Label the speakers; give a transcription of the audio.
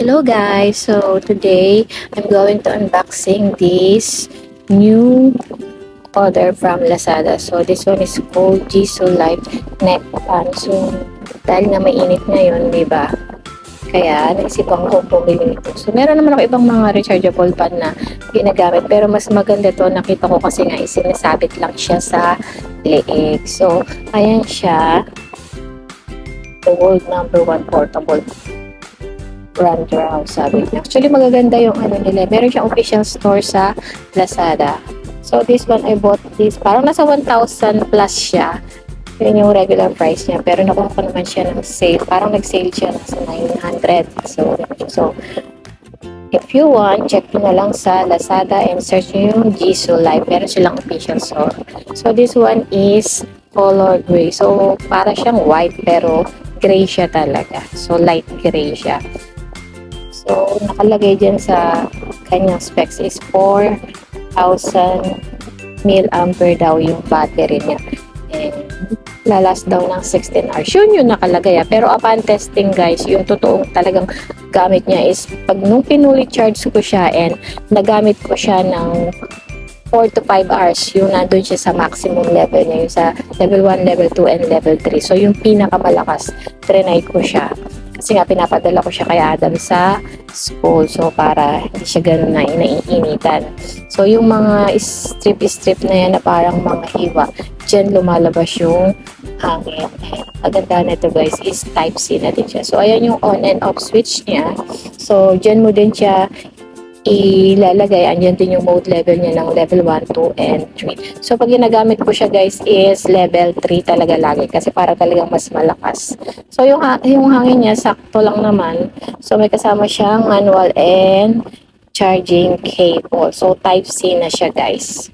Speaker 1: Hello guys, so today I'm going to unboxing this new order from Lazada. So this one is called Jisoo Life Neck Fan. So dahil na mainit ngayon, di ba? Kaya naisipan ko bumili nito. So meron naman ako ibang mga rechargeable fan na ginagamit pero mas maganda to, nakita ko kasi nga isinasabit lang siya sa leeg. So ayan siya, the world number one portable brand raw, sabi niya. Actually, magaganda yung ano nila. Meron siyang official store sa Lazada. So, this one, I bought this. Parang nasa 1,000 plus siya. Yun yung regular price niya. Pero nakuha ko naman siya ng sale. Parang nag-sale siya nasa 900. So, if you want, check nyo na lang sa Lazada and search nyo yung Jisoo Live. Meron silang official store. So, this one is color gray. So, para siyang white pero gray siya talaga. So, light gray siya. So, nakalagay dyan sa kanyang specs is 4,000 mAh daw yung battery niya. And lalast daw ng 16 hours. Yun yung nakalagay. Pero upon testing guys, yung totoong talagang gamit niya is pag nung pinuli charge ko siya and nagamit ko siya ng 4 to 5 hours, yung nandun siya sa maximum level niya, yung sa level 1, level 2, and level 3. So, yung pinakamalakas, trinay ko siya. Kasi nga, pinapadala ko siya kay Adam sa school. So, para hindi siya ganun na naiinitan. So, yung mga strip-strip na yan na parang mga hiwa, dyan lumalabas yung hangin. Ang ganda na ito guys is Type-C na din siya. So, ayan yung on and off switch niya. So, dyan mo din siya ilalagay. Andyan din yung mode level niya ng level 1, 2, and 3. So, pag ginagamit ko siya guys is level 3 talaga lagi kasi para talagang mas malakas. So, yung hangin niya sakto lang naman. So, may kasama siyang manual and charging cable. So, Type-C na siya guys.